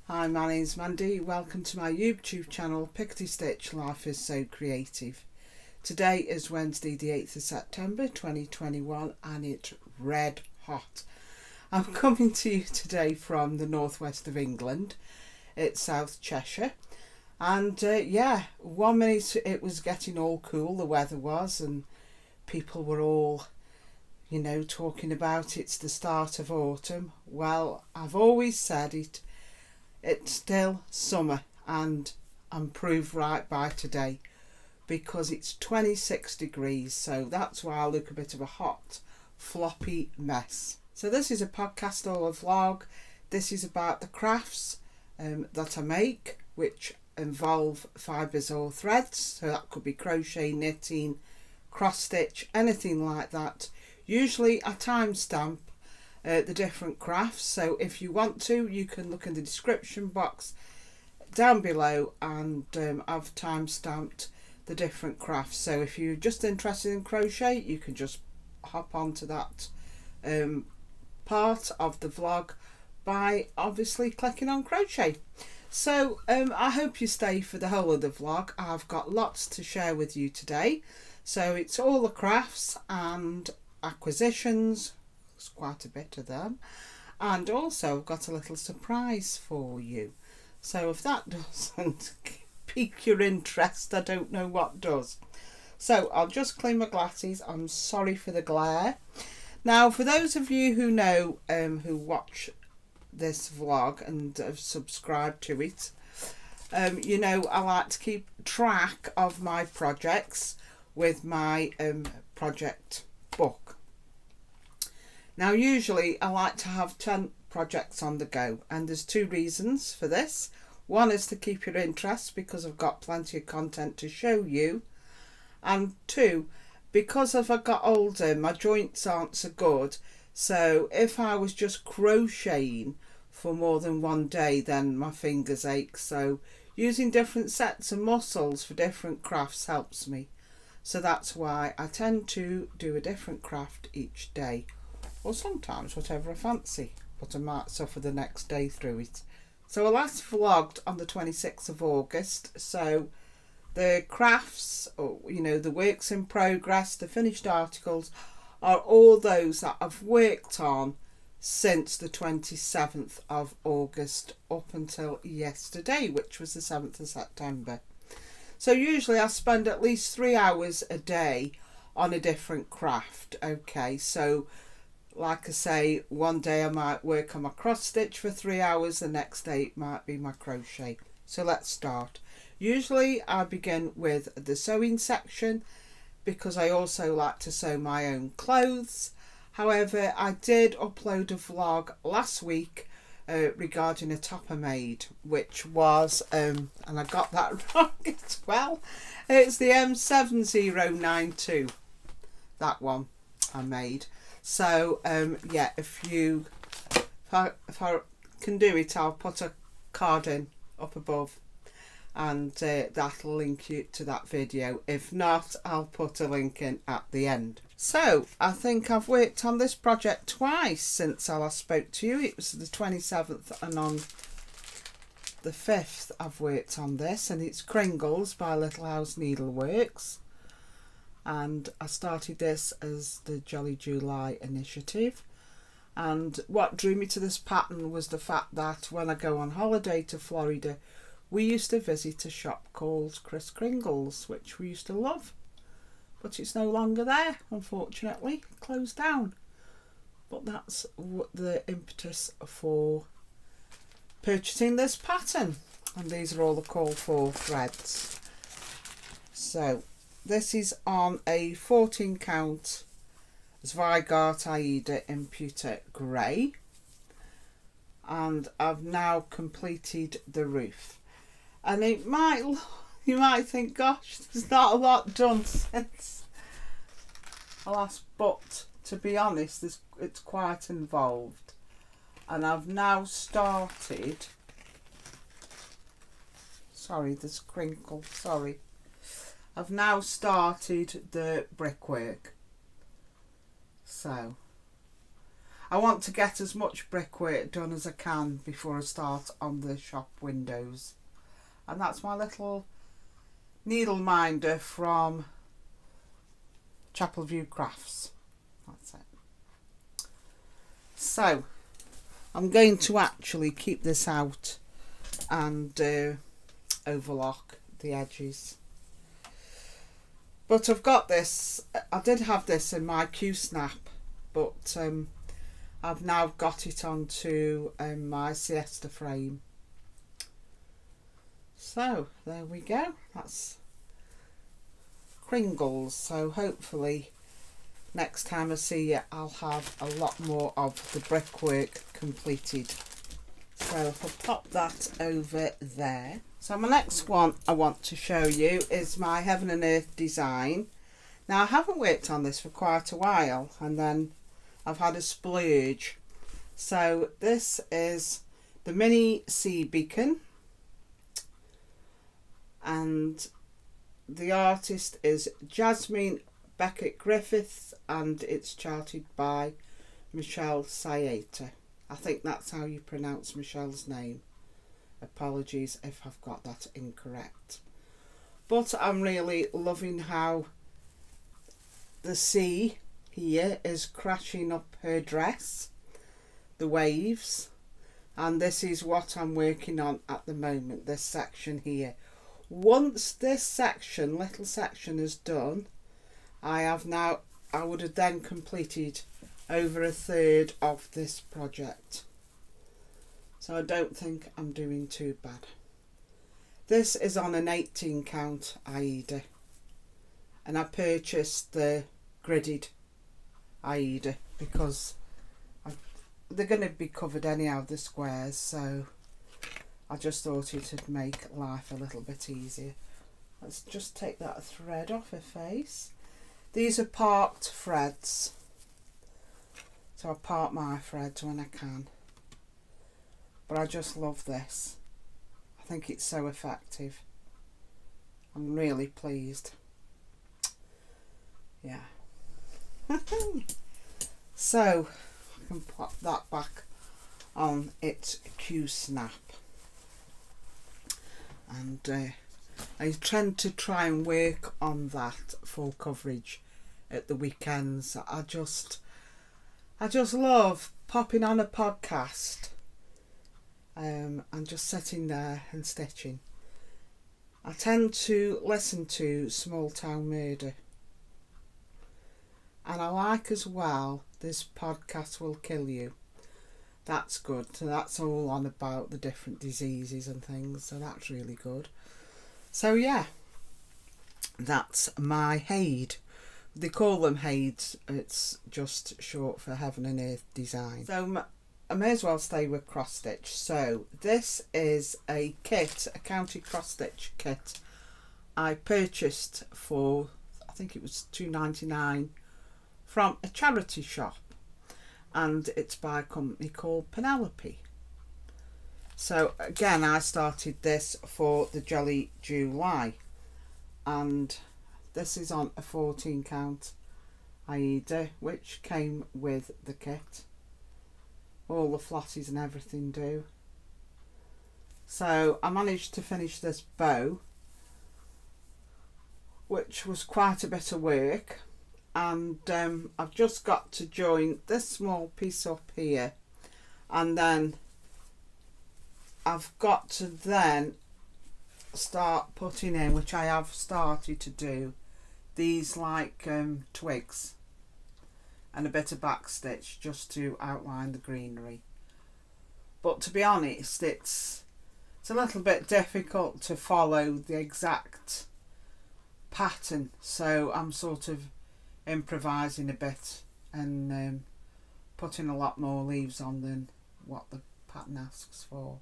Hi, my name's Mandy. Welcome to my YouTube channel, Pickety Stitch Life is So Creative. Today is Wednesday the 8th of September 2021 and it's red hot. I'm coming to you today from the northwest of England. It's South Cheshire. And yeah, 1 minute it was getting all cool, the weather was, and people were all, you know, talking about it's the start of autumn. Well, I've always said it's still summer, and I'm proved right by today because it's 26 degrees, so that's why I look a bit of a hot floppy mess. So this is a podcast or a vlog. This is about the crafts that I make, which involve fibres or threads, so that could be crochet, knitting, cross stitch, anything like that. Usually I timestamp the different crafts, so if you want to, you can look in the description box down below, and I've time-stamped the different crafts. So if you're just interested in crochet, you can just hop onto that part of the vlog by obviously clicking on crochet. So I hope you stay for the whole of the vlog. I've got lots to share with you today, so it's all the crafts and acquisitions. There's quite a bit of them, and also I've got a little surprise for you. So if that doesn't pique your interest, I don't know what does. So I'll just clean my glasses. I'm sorry for the glare. Now, for those of you who know, who watch this vlog and have subscribed to it, you know I like to keep track of my projects with my project book. Now, usually I like to have 10 projects on the go, and there's two reasons for this. One is to keep your interest because I've got plenty of content to show you, and two, because as I got older my joints aren't so good, so if I was just crocheting for more than one day then my fingers ache, so using different sets of muscles for different crafts helps me. So that's why I tend to do a different craft each day, or sometimes whatever I fancy, but I might suffer the next day through it. So I last vlogged on the 26th of August, so the crafts, or you know, the works in progress, the finished articles, are all those that I've worked on since the 27th of August up until yesterday, which was the 7th of September. So usually I spend at least 3 hours a day on a different craft. Okay, so like I say, one day I might work on my cross stitch for 3 hours, the next day it might be my crochet. So let's start. Usually I begin with the sewing section because I also like to sew my own clothes. However, I did upload a vlog last week regarding a top I made, which was, and I got that wrong as well, it's the M7092, that one I made. So yeah, if I can do it, I'll put a card in up above, and that'll link you to that video. If not, I'll put a link in at the end. So I think I've worked on this project twice since I last spoke to you. It was the 27th, and on the 5th I've worked on this, and it's Kringles by Little House Needleworks. And I started this as the Jolly July initiative, and what drew me to this pattern was the fact that when I go on holiday to Florida, we used to visit a shop called Kringles, which we used to love, but it's no longer there, unfortunately, closed down. But that's what the impetus for purchasing this pattern, and these are all the call for threads. So this is on a 14 count Zweigart Aida in pewter grey, and I've now completed the roof. And you might think, gosh, there's not a lot done since I last, but to be honest, it's quite involved. And I've now started, sorry, there's a crinkle, sorry. I've now started the brickwork. So I want to get as much brickwork done as I can before I start on the shop windows. And that's my little needle minder from Chapel View Crafts. That's it. So I'm going to actually keep this out and overlock the edges. But I've got this, I did have this in my Q-snap, but I've now got it onto my siesta frame. So there we go, that's Kringles. So hopefully next time I see you I'll have a lot more of the brickwork completed. So I'll pop that over there. So my next one I want to show you is my Heaven and Earth design. Now I haven't worked on this for quite a while, and then I've had a splurge. So this is the mini sea beacon, and the artist is Jasmine Beckett Griffiths, and it's charted by Michelle Saeta. I think that's how you pronounce Michelle's name. Apologies if I've got that incorrect. But I'm really loving how the sea here is crashing up her dress, the waves, and this is what I'm working on at the moment, this section here. Once this section, little section, is done, I would have then completed over a third of this project. So I don't think I'm doing too bad. This is on an 18 count Aida, and I purchased the gridded Aida because they're going to be covered anyhow, the squares, so I just thought it would make life a little bit easier. Let's just take that thread off her face. These are parked threads, so I part my threads when I can. But I just love this. I think it's so effective. I'm really pleased. Yeah. So I can pop that back on its Q-snap. And I tend to try and work on that full coverage at the weekends. I just love popping on a podcast and just sitting there and stitching. I tend to listen to Small Town Murder, and I like as well This Podcast Will Kill You. That's good. So that's all on about the different diseases and things, so that's really good. So yeah, that's my HAID. They call them HAIDs, it's just short for Heaven and Earth design. So I may as well stay with cross stitch. So this is a kit, a county cross stitch kit I purchased for, I think it was £2.99 from a charity shop, and it's by a company called Penelope. So again, I started this for the Jolly July, and this is on a 14 count Aida, which came with the kit. All the flosses and everything do. So I managed to finish this bow, which was quite a bit of work, and I've just got to join this small piece up here, and then I've got to then start putting in, which I have started to do, these like twigs and a bit of back stitch just to outline the greenery. But to be honest, it's a little bit difficult to follow the exact pattern, so I'm sort of improvising a bit and putting a lot more leaves on than what the pattern asks for.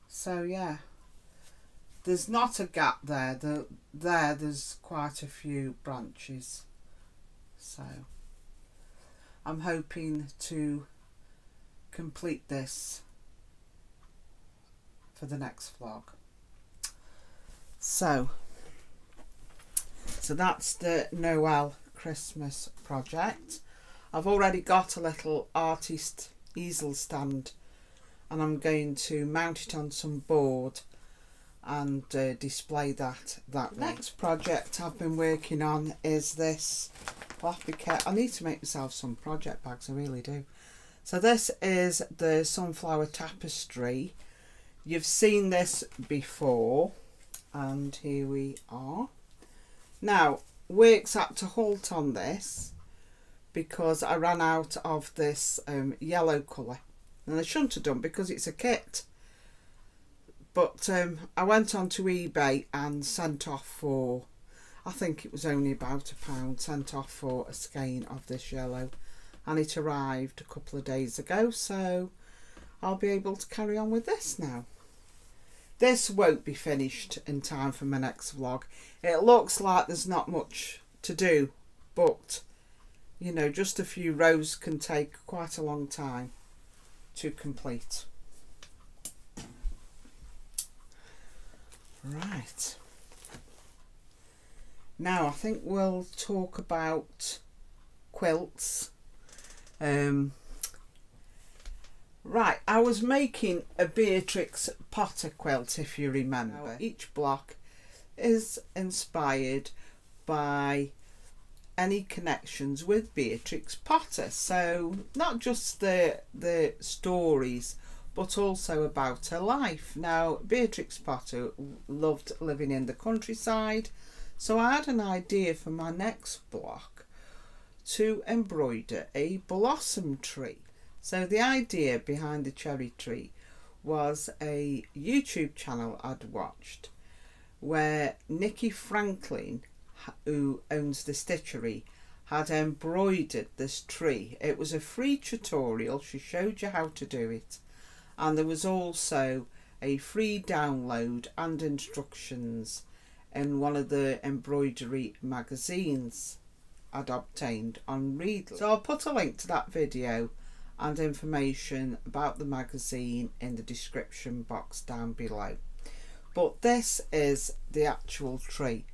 So yeah, there's not a gap there. There's quite a few branches, so I'm hoping to complete this for the next vlog. So that's the Noel Christmas project. I've already got a little artist easel stand, and I'm going to mount it on some board and display that way. Next project I've been working on is this. I'll have to be careful. I need to make myself some project bags, I really do. So this is the sunflower tapestry. You've seen this before, and here we are. Now, work's had to halt on this because I ran out of this yellow colour, and I shouldn't have done because it's a kit. But I went onto eBay and sent off for, I think it was only about £1, sent off for a skein of this yellow, and it arrived a couple of days ago, so I'll be able to carry on with this now. This won't be finished in time for my next vlog. It looks like there's not much to do, but you know, just a few rows can take quite a long time to complete. Right, now I think we'll talk about quilts. Right, I was making a Beatrix Potter quilt, if you remember. Now, each block is inspired by any connections with Beatrix Potter, so not just the stories, but also about her life. Now, Beatrix Potter loved living in the countryside, so I had an idea for my next block to embroider a blossom tree. So the idea behind the cherry tree was a YouTube channel I'd watched where Nikki Franklin, who owns the Stitchery, had embroidered this tree. It was a free tutorial, she showed you how to do it, and there was also a free download and instructions in one of the embroidery magazines I'd obtained on Readly. So I'll put a link to that video and information about the magazine in the description box down below. But this is the actual tree.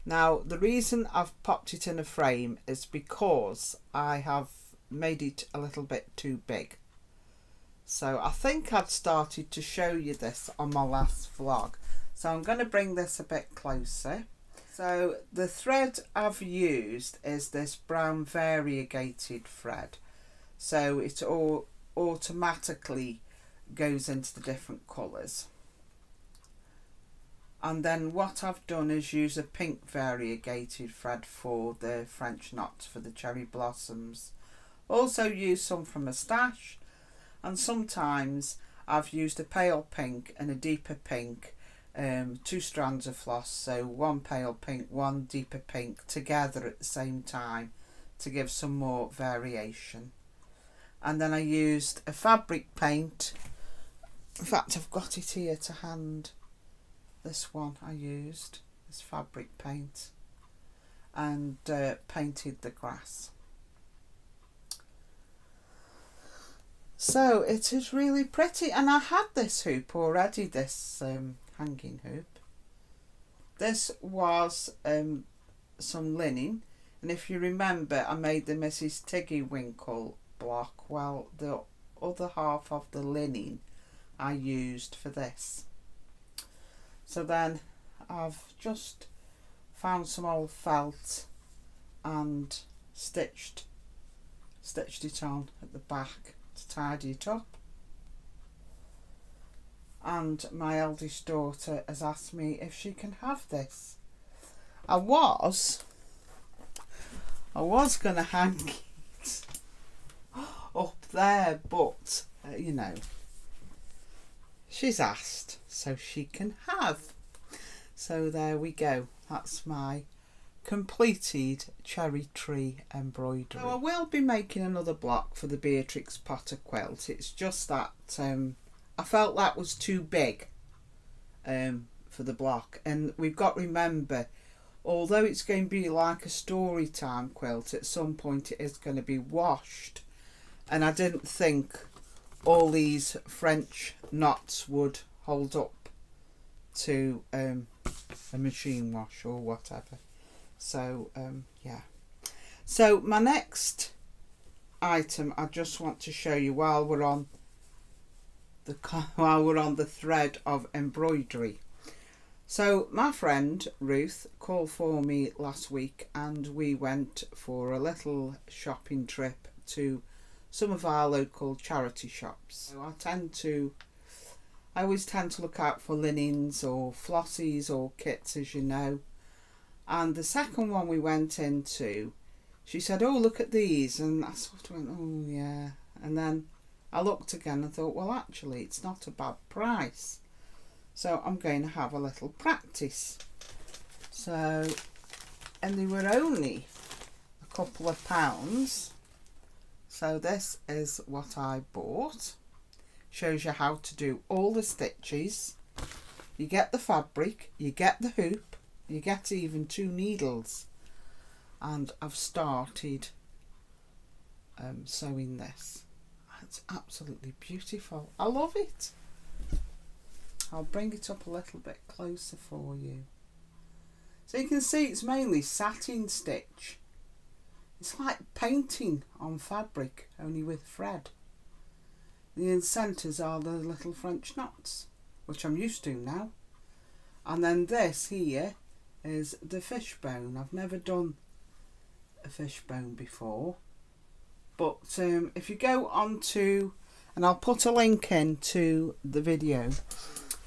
Now, the reason I've popped it in a frame is because I have made it a little bit too big. So I think I've started to show you this on my last vlog. So I'm going to bring this a bit closer. So the thread I've used is this brown variegated thread. So it all automatically goes into the different colours. And then what I've done is use a pink variegated thread for the French knots for the cherry blossoms. Also use some from a stash, and sometimes I've used a pale pink and a deeper pink, 2 strands of floss, so one pale pink, one deeper pink together at the same time to give some more variation. And then I used a fabric paint. In fact, I've got it here to hand. This one I used, this fabric paint, and painted the grass. So it is really pretty, and I had this hoop already, this hanging hoop. This was some linen, and if you remember, I made the Mrs. Tiggy Winkle block. Well, the other half of the linen I used for this. So then I've just found some old felt and stitched it on at the back to tidy it up. And my eldest daughter has asked me if she can have this. I was going to hang it up there, but you know, she's asked, so she can have. So there we go. That's my completed cherry tree embroidery. So I will be making another block for the Beatrix Potter quilt. It's just that I felt that was too big for the block, and we've got to remember, although it's going to be like a story time quilt, at some point it is going to be washed, and I didn't think all these French knots would hold up to a machine wash or whatever. So yeah, so my next item I just want to show you while we're on the thread of embroidery. So my friend Ruth called for me last week and we went for a little shopping trip to some of our local charity shops. So I always tend to look out for linens or flossies or kits, as you know. And the second one we went into, she said, "Oh, look at these," and I sort of went, "Oh yeah," and then I looked again and thought, well, actually it's not a bad price, so I'm going to have a little practice. So, and they were only a couple of pounds. So this is what I bought. Shows you how to do all the stitches. You get the fabric, you get the hoop, you get even 2 needles, and I've started sewing this. It's absolutely beautiful. I love it. I'll bring it up a little bit closer for you. So you can see it's mainly satin stitch. It's like painting on fabric, only with thread. The centres are the little French knots, which I'm used to now. And then this here is the fishbone. I've never done a fishbone before. But if you go on to, and I'll put a link in to the video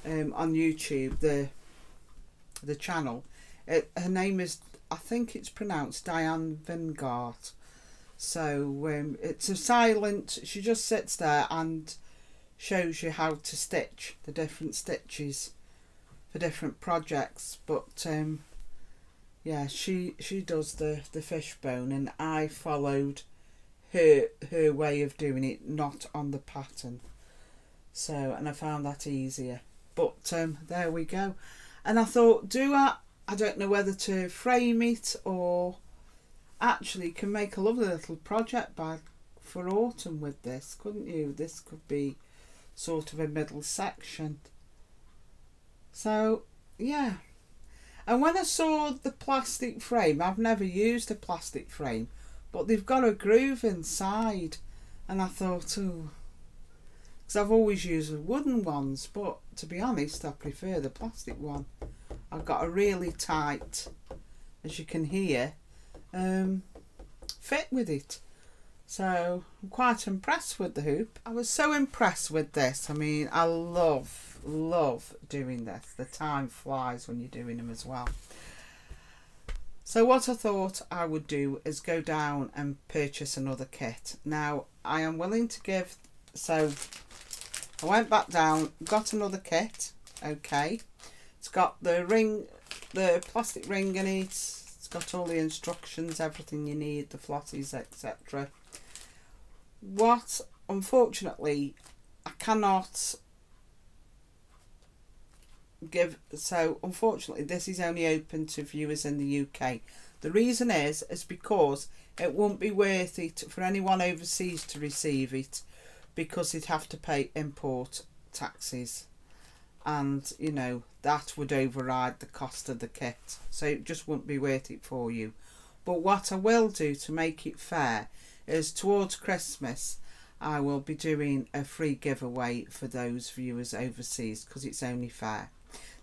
on YouTube, the channel. Her name is, I think it's pronounced Diane Vingart. So it's a silent, she just sits there and shows you how to stitch the different stitches for different projects. But yeah, she does the fishbone, and I followed her way of doing it, not on the pattern. So, and I found that easier. But there we go. And I thought, I don't know whether to frame it, or actually can make a lovely little project bag for autumn with this, couldn't you? This could be sort of a middle section. So yeah. And when I saw the plastic frame, I've never used a plastic frame, but they've got a groove inside, and I thought, oh, because I've always used wooden ones, but to be honest I prefer the plastic one. I've got a really tight, as you can hear, fit with it. So I'm quite impressed with the hoop. I was so impressed with this. I mean, I love doing this. The time flies when you're doing them as well. So what I thought I would do is go down and purchase another kit. Now I am willing to give, so I went back down, got another kit. Okay, it's got the ring, the plastic ring in it. It's got all the instructions, everything you need, the flossies, etc. What, unfortunately, I cannot give, so unfortunately this is only open to viewers in the UK. The reason is because it won't be worth it for anyone overseas to receive it, because they'd have to pay import taxes, and you know that would override the cost of the kit, so it just wouldn't be worth it for you. But what I will do to make it fair is towards Christmas I will be doing a free giveaway for those viewers overseas, because it's only fair.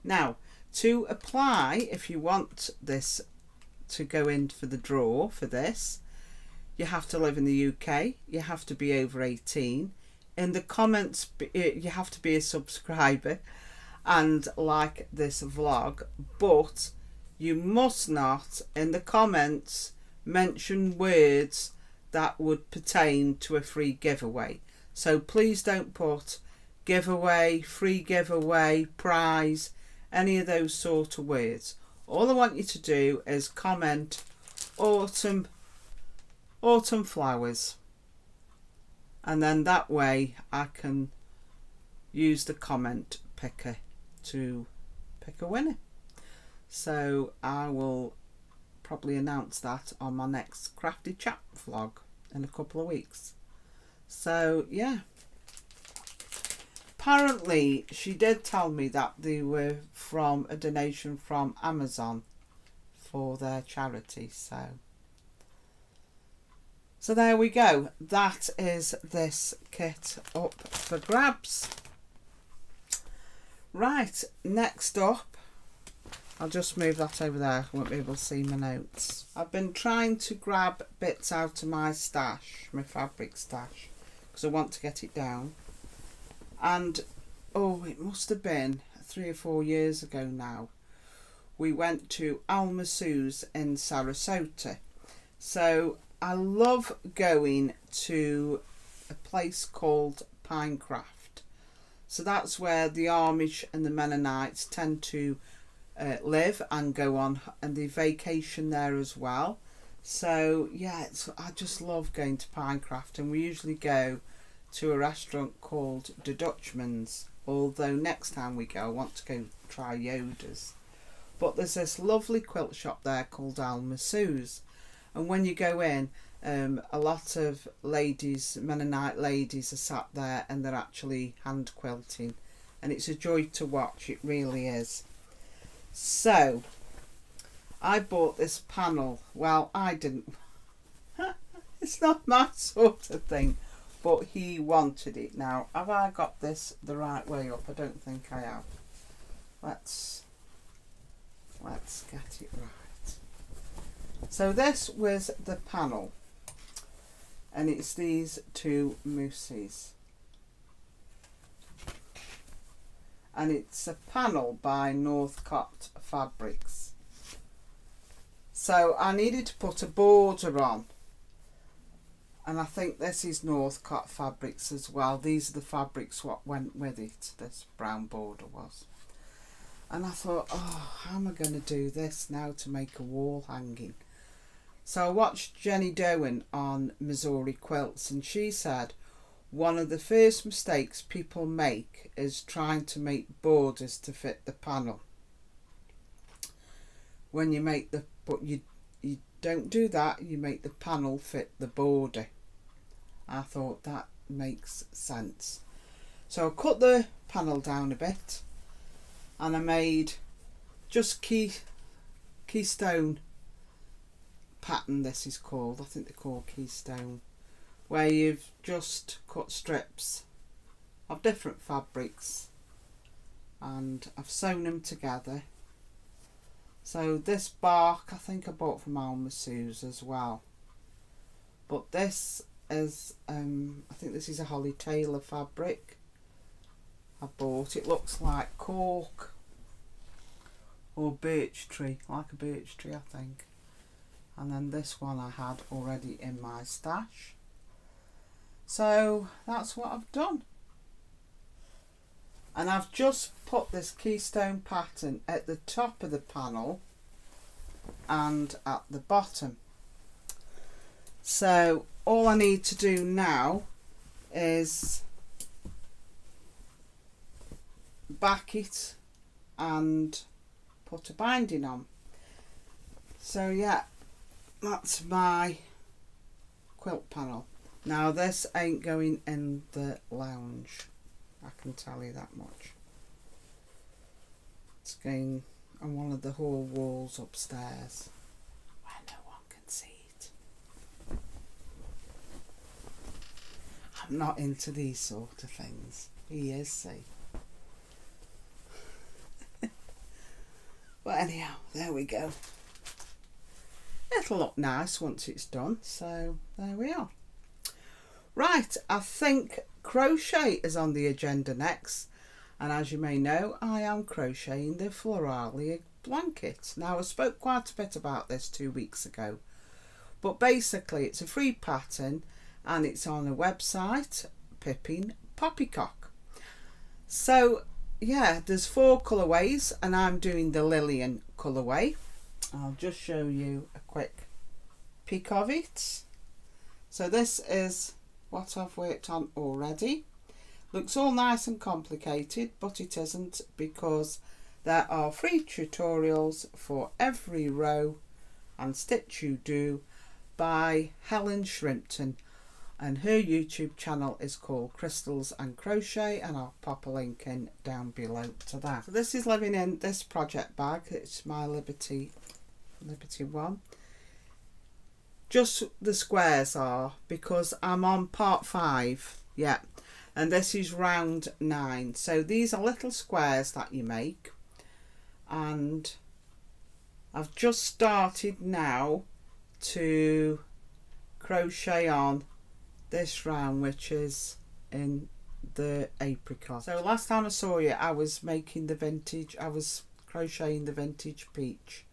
Now, to apply, if you want this to go in for the draw for this, you have to live in the UK, you have to be over 18. In the comments, you have to be a subscriber and like this vlog, but you must not, in the comments, mention words that would pertain to a free giveaway. So please don't put giveaway, free giveaway, prize, any of those sort of words. All I want you to do is comment autumn flowers, and then that way I can use the comment picker to pick a winner. So I will probably announce that on my next crafty chat vlog in a couple of weeks. So yeah, apparently she did tell me that they were from a donation from Amazon for their charity. So So there we go. That is this kit up for grabs. Right, next up, I'll just move that over there. I won't be able to see my notes. I've been trying to grab bits out of my stash, my fabric stash, because I want to get it down. And, oh, it must have been 3 or 4 years ago now. We went to Alma Sue's in Sarasota. So I love going to a place called Pinecraft. So that's where the Amish and the Mennonites tend to live and go on, and they vacation there as well. So yeah, I just love going to Pinecraft, and we usually go to a restaurant called the Dutchman's, although next time we go I want to go try Yoda's. But there's this lovely quilt shop there called Alma Sue's, and when you go in, a lot of ladies, Mennonite ladies, are sat there and they're actually hand quilting, and it's a joy to watch, it really is. So I bought this panel. Well, I didn't. It's not my sort of thing, but he wanted it. Now, have I got this the right way up? I don't think I have. Let's get it right. So this was the panel, and it's these two mooses, and it's a panel by Northcott Fabrics. So I needed to put a border on, and I think this is Northcott Fabrics as well. These are the fabrics what went with it, this brown border was. And I thought, oh, how am I going to do this now to make a wall hanging? So I watched Jenny Dowen on Missouri Quilts, and she said one of the first mistakes people make is trying to make borders to fit the panel. When you make the, but you don't do that, you make the panel fit the border. I thought that makes sense. So I cut the panel down a bit, and I made just keystone pattern, this is called, I think they're called keystone, where you've just cut strips of different fabrics and I've sewn them together. So this bark I think I bought from Alma Sue's as well, but this is I think this is a Holly Taylor fabric I bought. It looks like cork or birch tree, like a birch tree I think. And then this one I had already in my stash. So that's what I've done. And I've just put this keystone pattern at the top of the panel and at the bottom. So all I need to do now is back it and put a binding on. So yeah, that's my quilt panel. Now this ain't going in the lounge, I can tell you that much. It's going on one of the hall walls upstairs where no one can see it. I'm not into these sort of things. He is, see. But anyhow, there we go. It'll look nice once it's done, so there we are. Right, I think crochet is on the agenda next, and as you may know, I am crocheting the Floralia blanket. Now I spoke quite a bit about this 2 weeks ago, but basically it's a free pattern and it's on a website, Pippin Poppycock. So yeah, there's 4 colourways and I'm doing the Lillian colourway. I'll just show you a quick peek of it. So this is what I've worked on already. Looks all nice and complicated, but it isn't, because there are free tutorials for every row and stitch you do by Helen Shrimpton, and her YouTube channel is called Crystals and Crochet, and I'll pop a link in down below to that. So this is living in this project bag. It's my Liberty one. just the squares are, because I'm on part 5, yeah, and this is round 9. So these are little squares that you make, and I've just started now to crochet on this round, which is in the apricot. So last time I saw you, I was making the vintage, I was crocheting the vintage peach,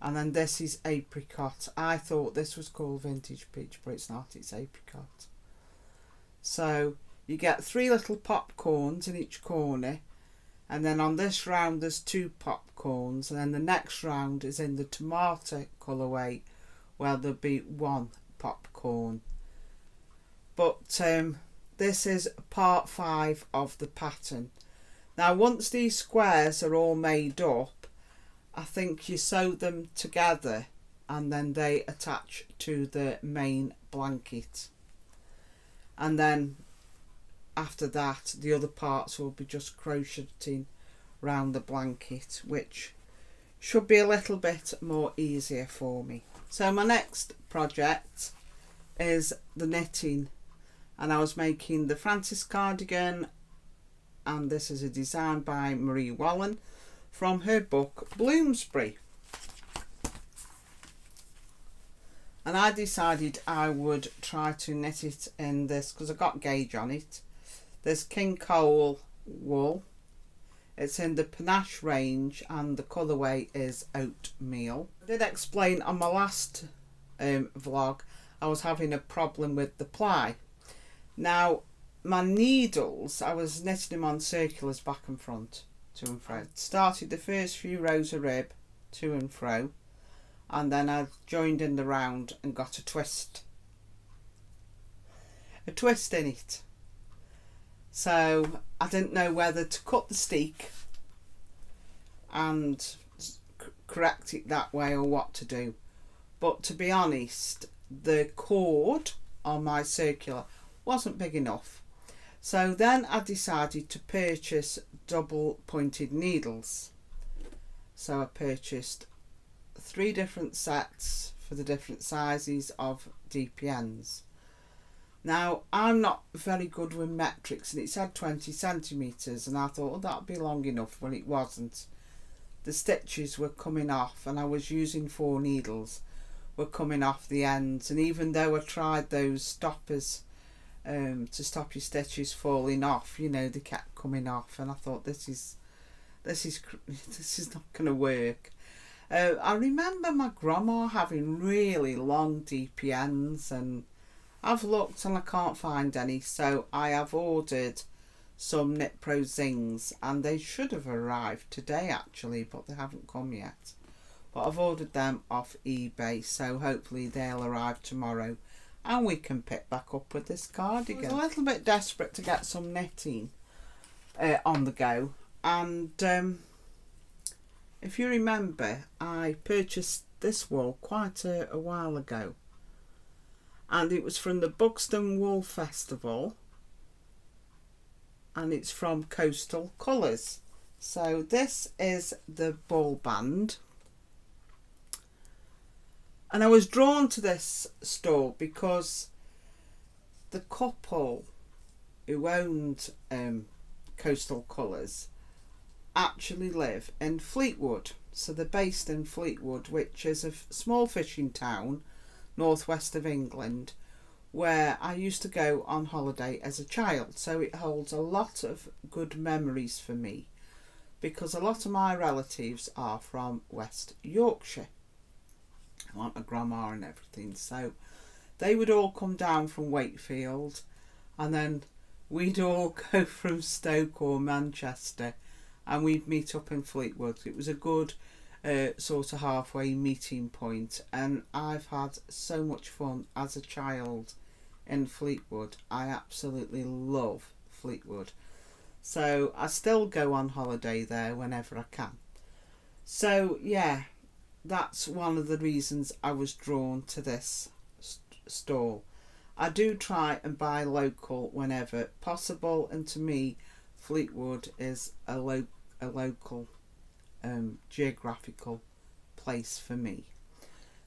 and then this is apricot. I thought this was called vintage peach, but it's not, it's apricot. So you get 3 little popcorns in each corner, and then on this round there's 2 popcorns, and then the next round is in the tomato colourway, where there'll be 1 popcorn. But this is part 5 of the pattern. Now once these squares are all made up, I think you sew them together and then they attach to the main blanket, and then after that the other parts will be just crocheting round the blanket, which should be a little bit more easier for me. So my next project is the knitting, and I was making the Francis cardigan, and this is a design by Marie Wallin from her book Bloomsbury. And I decided I would try to knit it in this, because I got gauge on it, this King Cole wool. It's in the Panache range and the colourway is oatmeal. I did explain on my last vlog I was having a problem with the ply. Now my needles, I was knitting them on circulars back and front, to and fro. Started the first few rows of rib to and fro, and then I joined in the round and got a twist in it. So I didn't know whether to cut the steek and correct it that way or what to do. But to be honest, the cord on my circular wasn't big enough. So then I decided to purchase double pointed needles. So I purchased 3 different sets for the different sizes of DPNs. Now I'm not very good with metrics, and it said 20 centimetres, and I thought, oh, that'd be long enough. Well, it wasn't. The stitches were coming off, and I was using 4 needles, were coming off the ends, and even though I tried those stoppers to stop your stitches falling off, you know, they kept coming off, and I thought this is not going to work. I remember my grandma having really long DPNs, and I've looked and I can't find any, so I have ordered some Knit Pro Zings, and they should have arrived today actually, but they haven't come yet. But I've ordered them off eBay, so hopefully they'll arrive tomorrow and we can pick back up with this cardigan. I was a little bit desperate to get some knitting on the go, and if you remember, I purchased this wool quite a while ago, and it was from the Buxton Wool Festival, and it's from Coastal Colours. So this is the ball band, and I was drawn to this store because the couple who owned Coastal Colours actually live in Fleetwood. So they're based in Fleetwood, which is a small fishing town northwest of England, where I used to go on holiday as a child. So it holds a lot of good memories for me, because a lot of my relatives are from West Yorkshire, like my grandma and everything. So they would all come down from Wakefield, and then we'd all go from Stoke or Manchester, and we'd meet up in Fleetwood. It was a good sort of halfway meeting point, and I've had so much fun as a child in Fleetwood. I absolutely love Fleetwood, so I still go on holiday there whenever I can. So yeah, that's one of the reasons I was drawn to this stall. I do try and buy local whenever possible, and to me Fleetwood is a local geographical place for me.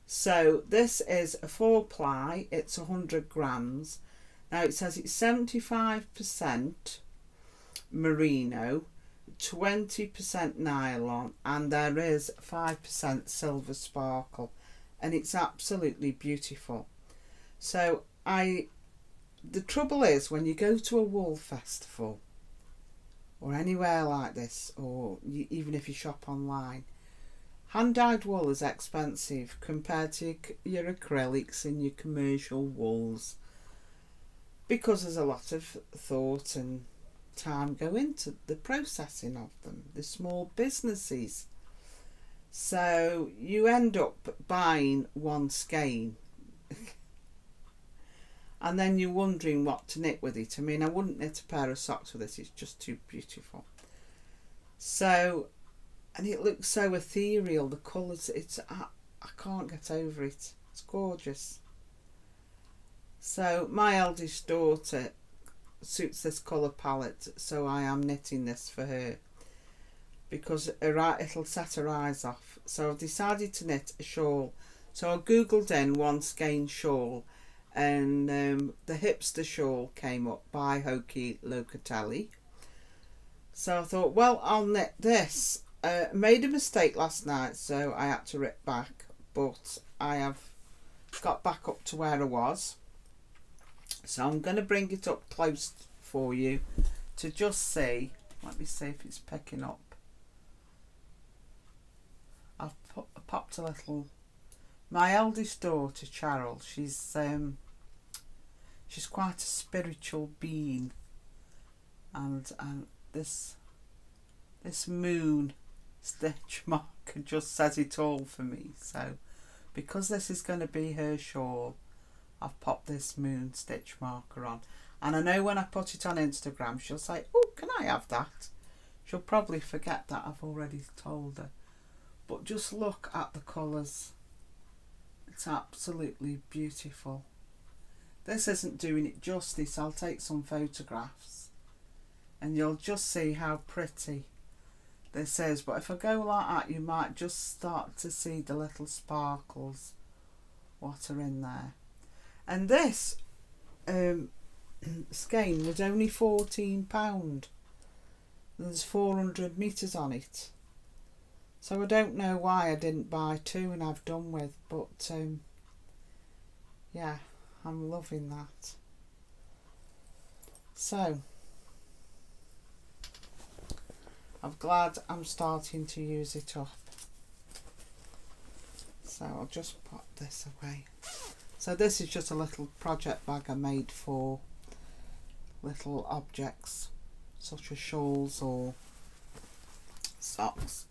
So this is a 4-ply, it's 100 grams. Now it says it's 75% merino, 20% nylon, and there is 5% silver sparkle, and it's absolutely beautiful. So the trouble is, when you go to a wool festival or anywhere like this, or even if you shop online, hand-dyed wool is expensive compared to your acrylics and your commercial wools, because there's a lot of thought and time go into the processing of them, the small businesses. So you end up buying one skein and then you're wondering what to knit with it. I mean, I wouldn't knit a pair of socks with this, it's just too beautiful. So, and it looks so ethereal, the colours, I can't get over it, it's gorgeous. So my eldest daughter suits this colour palette, so I am knitting this for her because it'll set her eyes off. So I've decided to knit a shawl. So I googled in one skein shawl, and the hipster shawl came up by Joji Locatelli. So I thought, well, I'll knit this. Made a mistake last night, so I had to rip back, but I have got back up to where I was. So I'm going to bring it up close for you to just see. Let me see if it's picking up. I've popped a little. My eldest daughter, Cheryl, she's quite a spiritual being, and this moon stitch marker just says it all for me. So because this is going to be her shawl, I've popped this moon stitch marker on, and I know when I put it on Instagram she'll say, oh, can I have that? She'll probably forget that I've already told her, but just look at the colours, it's absolutely beautiful. This isn't doing it justice. I'll take some photographs and you'll just see how pretty this is, but if I go like that you might just start to see the little sparkles what are in there. And this skein was only £14. There's 400 metres on it. So I don't know why I didn't buy two and I've done with, but yeah, I'm loving that. So I'm glad I'm starting to use it up. So I'll just put this away. So this is just a little project bag I made for little objects such as shawls or socks.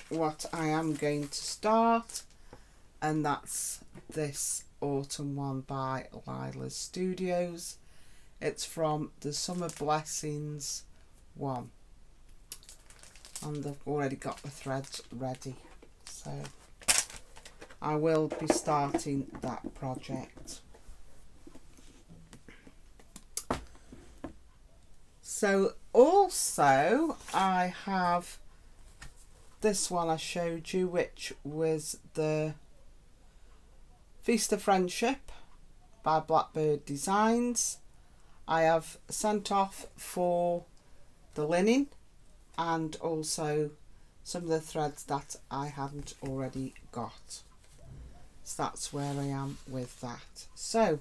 what I am going to start, and that's this autumn one by Lila's Studios. It's from the Summer Blessings one, and I've already got the threads ready, so I will be starting that project. So also I have this one I showed you, which was the Feast of Friendship by Blackbird Designs. I have sent off for the linen and also some of the threads that I hadn't already got. So that's where I am with that. So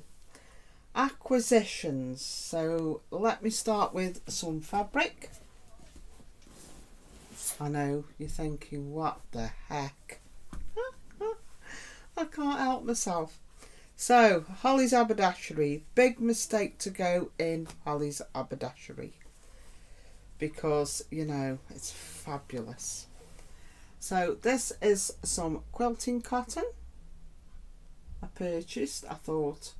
acquisitions. So let me start with some fabric. I know you're thinking, what the heck? I can't help myself. So Holly's Haberdashery. Big mistake to go in Holly's Haberdashery, because you know it's fabulous. So this is some quilting cotton I purchased. I thought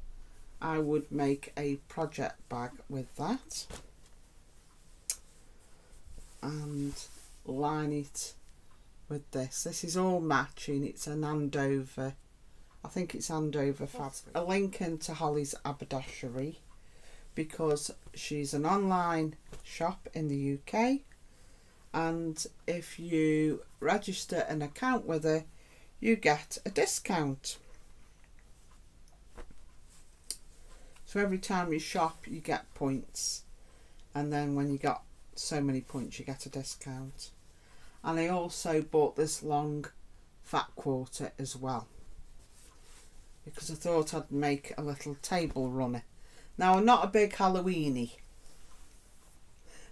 I would make a project bag with that and line it with this. This is all matching. It's an Andover, I think it's Andover fabric. A link into Holly's Haberdashery, because she's an online shop in the UK, and if you register an account with her you get a discount. So every time you shop you get points, and then when you got so many points you get a discount. And I also bought this long fat quarter as well, because I thought I'd make a little table runner. Now I'm not a big Halloweeny,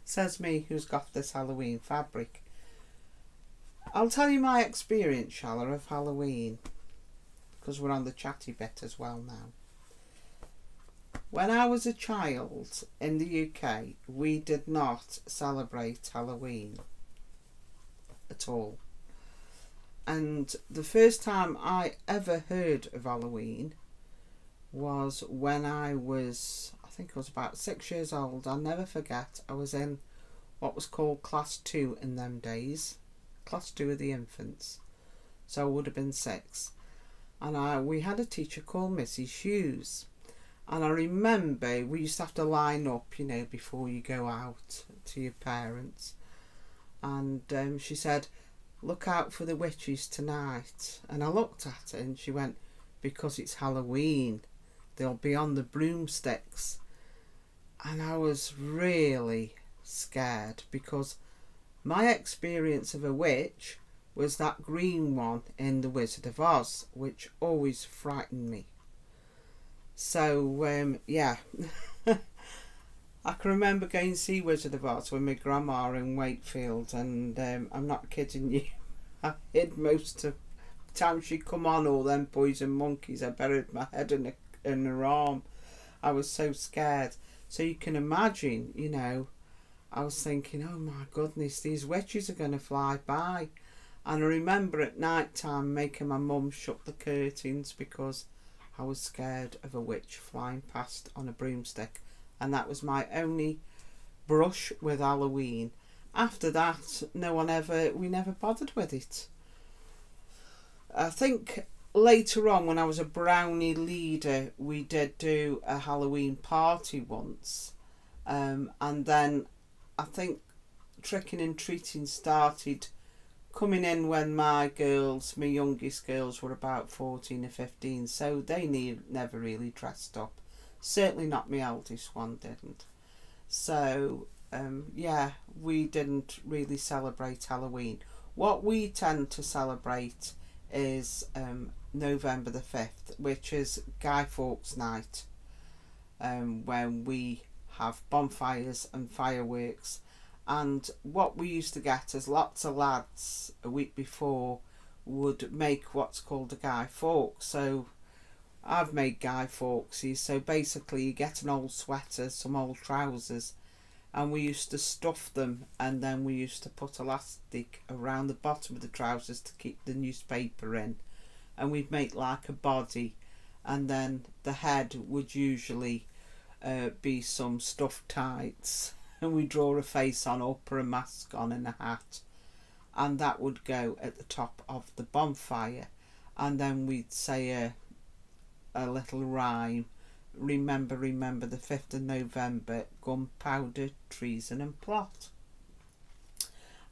says me who's got this Halloween fabric. I'll tell you my experience, shall I, of Halloween, because we're on the chatty bit as well now. When I was a child in the UK, we did not celebrate Halloween at all. And the first time I ever heard of Halloween was when I think I was about 6 years old. I'll never forget, I was in what was called class 2 in them days, class 2 of the infants, so I would have been 6, and we had a teacher called Mrs. Hughes, and I remember we used to have to line up, you know, before you go out to your parents, and she said, look out for the witches tonight. And I looked at her and she went, because it's Halloween, they'll be on the broomsticks. And I was really scared, because my experience of a witch was that green one in The Wizard of Oz, which always frightened me. So yeah, I can remember going to see Wizard of Oz with my grandma in Wakefield, and I'm not kidding you, I hid most of the time she'd come on, all them boys and monkeys. I buried my head in her arm. I was so scared. So you can imagine, you know, I was thinking, oh my goodness, these witches are going to fly by. And I remember at night time making my mum shut the curtains, because I was scared of a witch flying past on a broomstick. And that was my only brush with Halloween. After that, we never bothered with it. I think later on, when I was a brownie leader, we did do a Halloween party once. And then I think tricking and treating started coming in when my youngest girls were about 14 or 15, so they never really dressed up. Certainly not my eldest one didn't. So yeah, we didn't really celebrate Halloween. What we tend to celebrate is November the 5th, which is Guy Fawkes Night, when we have bonfires and fireworks. And what we used to get is lots of lads a week before would make what's called a Guy Fawkes. So I've made Guy Fawkeses. So basically you get an old sweater, some old trousers, and we used to stuff them, and then we used to put elastic around the bottom of the trousers to keep the newspaper in, and we'd make like a body, and then the head would usually be some stuffed tights, and we draw a face on, or put a mask on and a hat, and that would go at the top of the bonfire, and then we'd say a little rhyme. Remember, remember the 5th of November, gunpowder, treason and plot.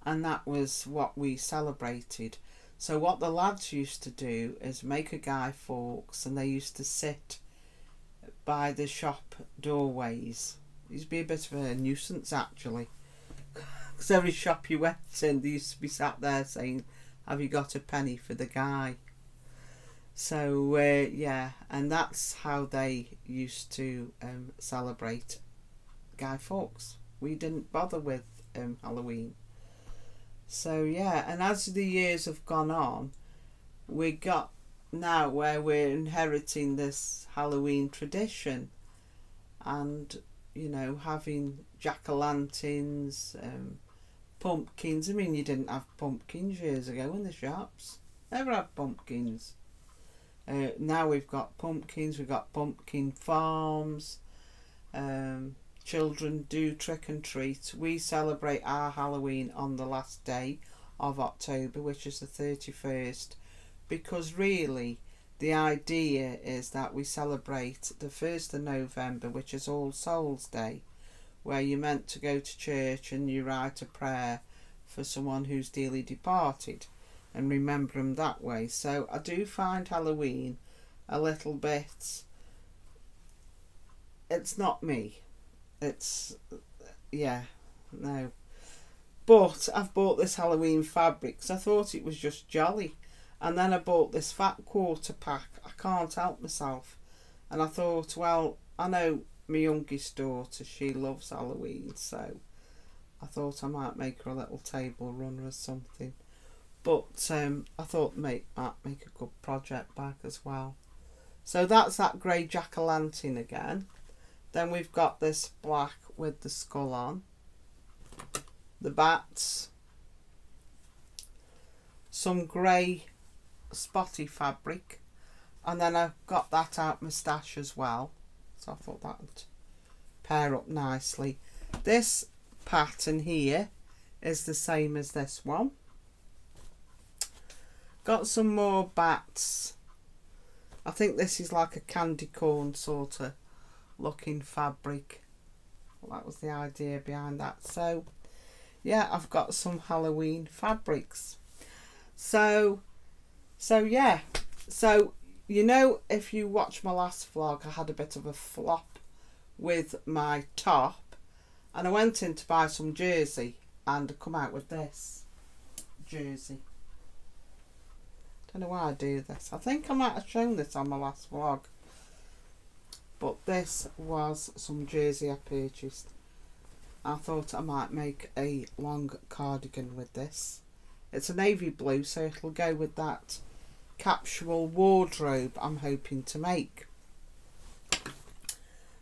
And that was what we celebrated. So what the lads used to do is make a Guy Fawkes, and they used to sit by the shop doorways. It used to be a bit of a nuisance actually, because every shop you went in, they used to be sat there saying, have you got a penny for the guy? So yeah, and that's how they used to celebrate Guy Fawkes. We didn't bother with Halloween. So yeah, and as the years have gone on, we got now where we're inheriting this Halloween tradition, and you know, having jack-o'-lanterns, pumpkins. I mean, you didn't have pumpkins years ago in the shops. Never had pumpkins. Now we've got pumpkins, we've got pumpkin farms. Children do trick and treat. We celebrate our Halloween on the last day of October, which is the 31st, because really the idea is that we celebrate the 1st of November, which is All Souls Day, where you're meant to go to church and you write a prayer for someone who's dearly departed and remember them that way. So I do find Halloween a little bit, it's not me. It's, yeah, no. But I've bought this Halloween fabric because I thought it was just jolly. And then I bought this fat quarter pack. I can't help myself. And I thought, well, I know my youngest daughter, she loves Halloween, so I thought I might make her a little table runner or something. But I thought might make a good project bag as well. So that's that grey jack-o'-lantern again. Then we've got this black with the skull on. The bats. Some grey spotty fabric. And then I've got that out moustache as well. So I thought that would pair up nicely. This pattern here is the same as this one. Got some more bats. I think this is like a candy corn sort of looking fabric. Well, that was the idea behind that. So yeah, I've got some Halloween fabrics. So yeah. So you know, if you watch my last vlog, I had a bit of a flop with my top, and I went in to buy some jersey, and I come out with this jersey. Don't know why I do this. I think I might have shown this on my last vlog. But this was some jersey I purchased. I thought I might make a long cardigan with this. It's a navy blue, so it'll go with that capsule wardrobe I'm hoping to make.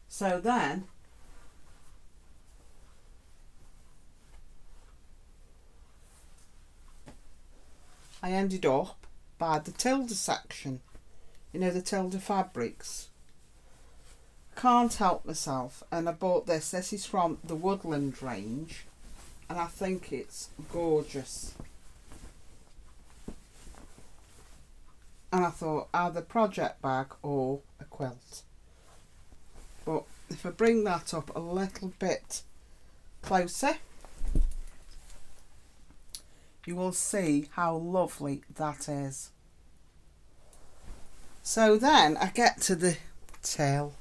So then I ended up by the Tilda section, you know, the Tilda fabrics. Can't help myself, and I bought this. This is from the Woodland range, and I think it's gorgeous. And I thought either project bag or a quilt. But if I bring that up a little bit closer, you will see how lovely that is. So then I get to the tail,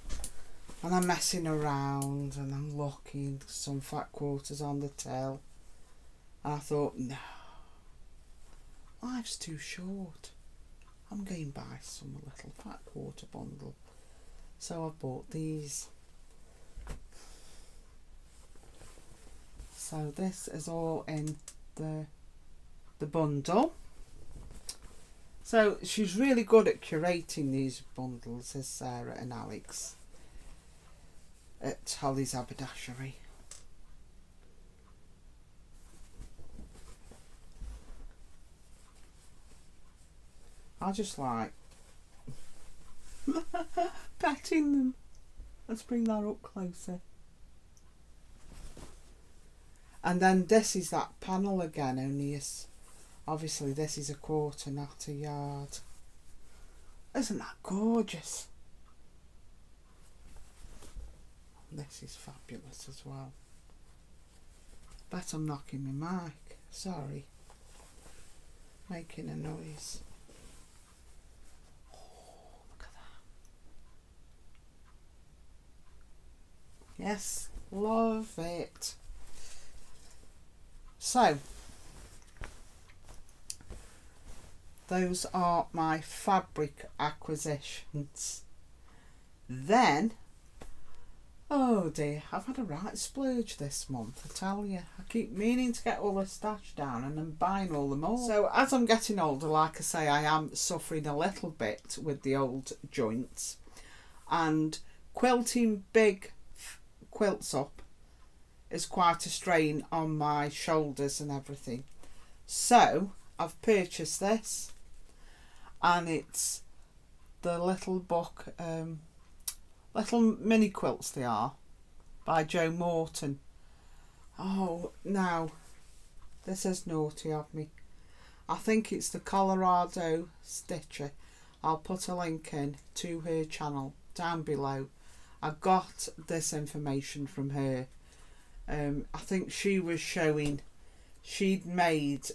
and I'm messing around and I'm looking, some fat quarters on the tail, and I thought, no, life's too short. I'm going to buy some little fat quarter bundle. So I bought these. So this is all in the bundle. So she's really good at curating these bundles, is Sarah and Alex at Holly's Haberdashery. I just like petting them. Let's bring that up closer. And then this is that panel again, only obviously this is a quarter, not a yard. Isn't that gorgeous? This is fabulous as well. Bet I'm knocking my mic. Sorry. Making a noise. Oh, look at that. Yes, love it. So, those are my fabric acquisitions. Then, oh dear, I've had a right splurge this month, I tell you. I keep meaning to get all the stash down and I'm buying all the more. So as I'm getting older, like I say, I am suffering a little bit with the old joints. And quilting big quilts up is quite a strain on my shoulders and everything. So I've purchased this, and it's the little book, little mini quilts they are, by Jo Morton. Oh, now this is naughty of me. I think it's the Colorado Stitcher. I'll put a link in to her channel down below. I got this information from her. I think she was showing, she'd made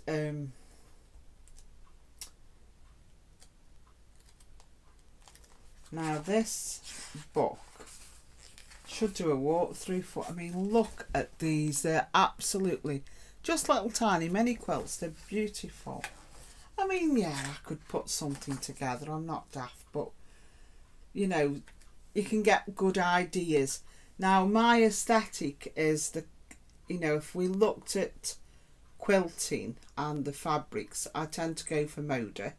now this book should do a walkthrough for, I mean, look at these, they're absolutely just little tiny mini quilts, they're beautiful. I mean, yeah, I could put something together, I'm not daft, but you know, you can get good ideas. Now my aesthetic is the, you know, if we looked at quilting and the fabrics, I tend to go for Moda.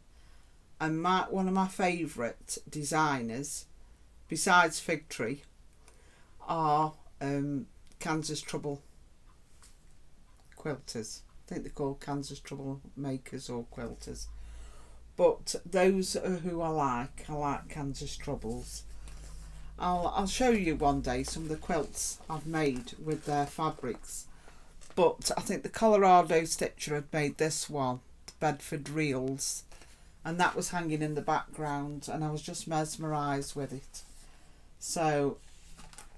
And one of my favourite designers, besides Fig Tree, are Kansas Trouble quilters. I think they're called Kansas Trouble makers or quilters. But those are who I like Kansas Troubles. I'll show you one day some of the quilts I've made with their fabrics. But I think the Colorado Stitcher had made this one, the Bedford Reels, and that was hanging in the background and I was just mesmerised with it. So,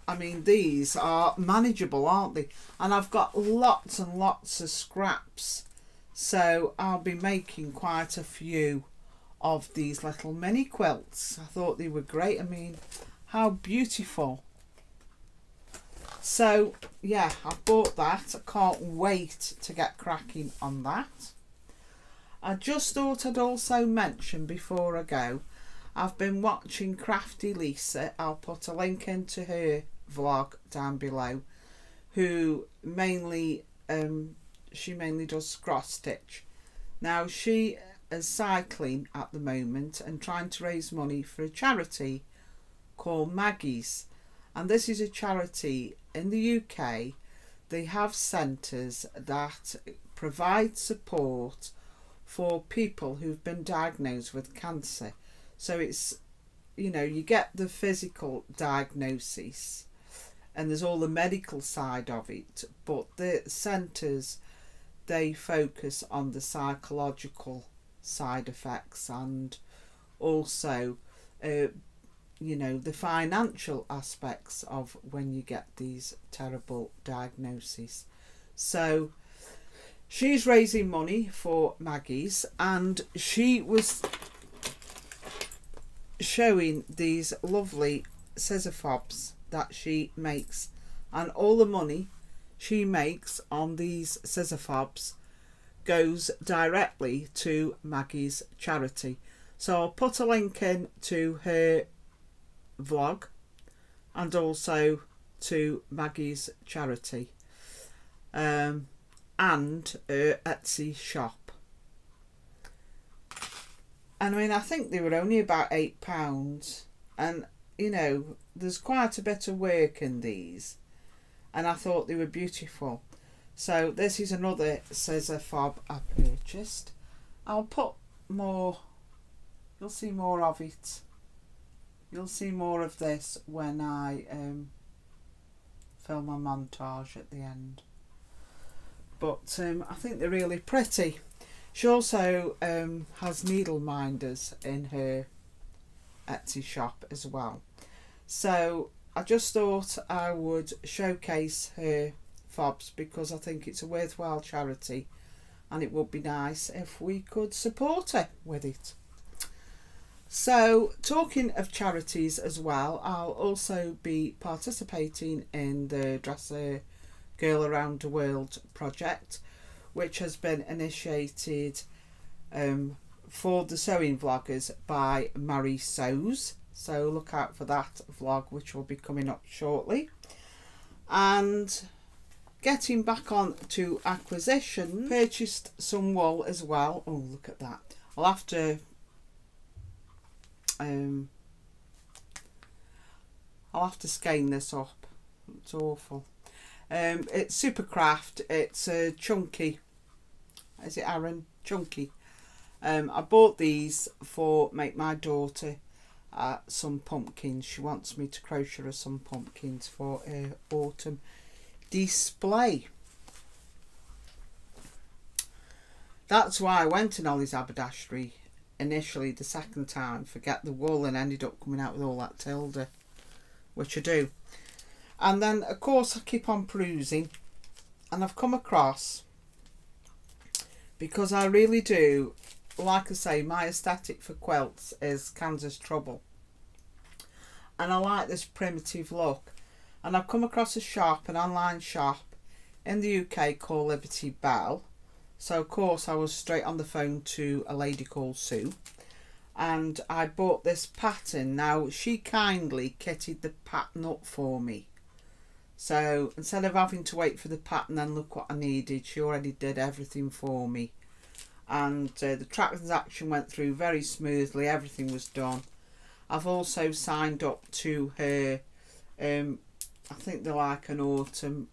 I mean, these are manageable, aren't they? And I've got lots and lots of scraps, so I'll be making quite a few of these little mini quilts. I thought they were great. I mean, how beautiful. So yeah, I bought that. I can't wait to get cracking on that. I just thought I'd also mention before I go, I've been watching Crafty Lisa. I'll put a link into her vlog down below, who mainly she mainly does cross stitch. Now she is cycling at the moment and trying to raise money for a charity called Maggie's, and this is a charity in the UK. They have centres that provide support for people who've been diagnosed with cancer. So it's, you know, you get the physical diagnosis and there's all the medical side of it, but the centres, they focus on the psychological side effects and also you know, the financial aspects of when you get these terrible diagnoses. So she's raising money for Maggie's, and she was showing these lovely scissor fobs that she makes, and all the money she makes on these scissor fobs goes directly to Maggie's charity. So I'll put a link in to her vlog and also to Maggie's charity and her Etsy shop. And I mean, I think they were only about £8, and you know, there's quite a bit of work in these, and I thought they were beautiful. So this is another scissor fob I purchased. I'll put more You'll see more of it. You'll see more of this when I film my montage at the end. But I think they're really pretty. She also has needle minders in her Etsy shop as well. So I just thought I would showcase her fobs because I think it's a worthwhile charity and it would be nice if we could support her with it. So talking of charities as well, I'll also be participating in the Dresser Girl Around the World project, which has been initiated for the sewing vloggers by Marie Sews. So look out for that vlog, which will be coming up shortly. And getting back on to acquisition, purchased some wool as well. Oh, look at that. I'll have to skein this up. It's awful. It's super craft. It's chunky. Is it Aaron? Chunky. I bought these for make my daughter some pumpkins. She wants me to crochet her some pumpkins for her autumn display. That's why I went to Ollie's Haberdashery initially the second time, forget the wool, and ended up coming out with all that tilde, which I do. And then of course I keep on perusing, and I've come across, because I really do, like I say, my aesthetic for quilts is Kansas Trouble, and I like this primitive look, and I've come across a shop, an online shop in the UK called Liberty Bell. So of course I was straight on the phone to a lady called Sue, and I bought this pattern. Now she kindly kitted the pattern up for me, so instead of having to wait for the pattern and look what I needed, she already did everything for me. And the transaction went through very smoothly, everything was done. I've also signed up to her, I think they're like an autumn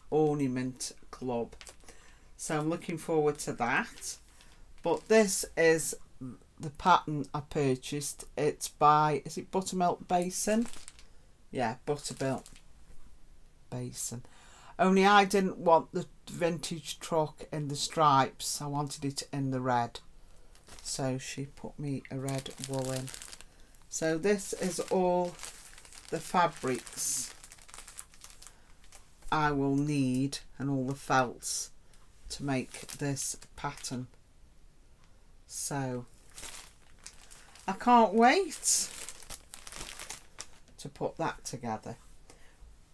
ornament club. So I'm looking forward to that. But this is the pattern I purchased. It's by, is it Buttermilk Basin? Yeah, Buttermilk Basin. Only I didn't want the vintage truck in the stripes. I wanted it in the red. So she put me a red wool in. So this is all the fabrics I will need, and all the felts to make this pattern. So I can't wait to put that together,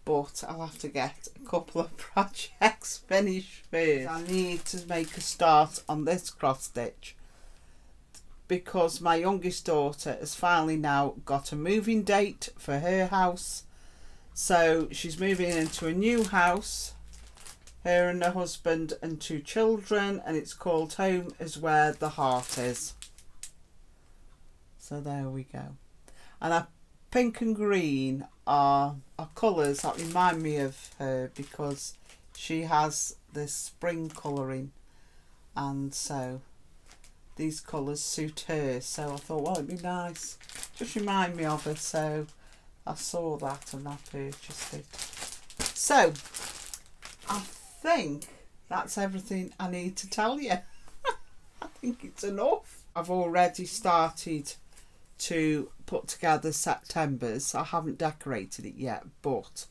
but I'll have to get a couple of projects finished first. I need to make a start on this cross stitch because my youngest daughter has finally now got a moving date for her house. So she's moving into a new house, her and her husband and 2 children, and it's called Home Is Where the Heart Is. So there we go. And our pink and green are colours that remind me of her because she has this spring colouring, and so these colours suit her. So I thought, well, it'd be nice, just remind me of her. So I saw that and I purchased it. So I think that's everything I need to tell you. I think it's enough. I've already started to put together September's. I haven't decorated it yet, but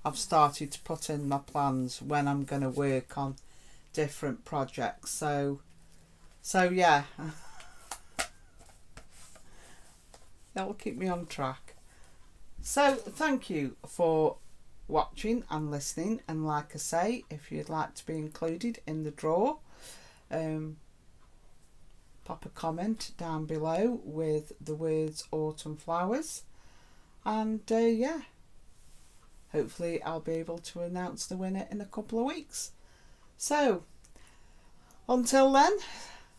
I've started to put in my plans when I'm going to work on different projects. So yeah, that will keep me on track. So thank you for watching and listening, and like I say, if you'd like to be included in the draw, pop a comment down below with the words autumn flowers, and yeah, hopefully I'll be able to announce the winner in a couple of weeks. So until then,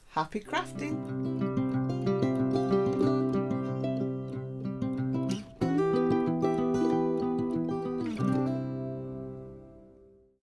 happy crafting.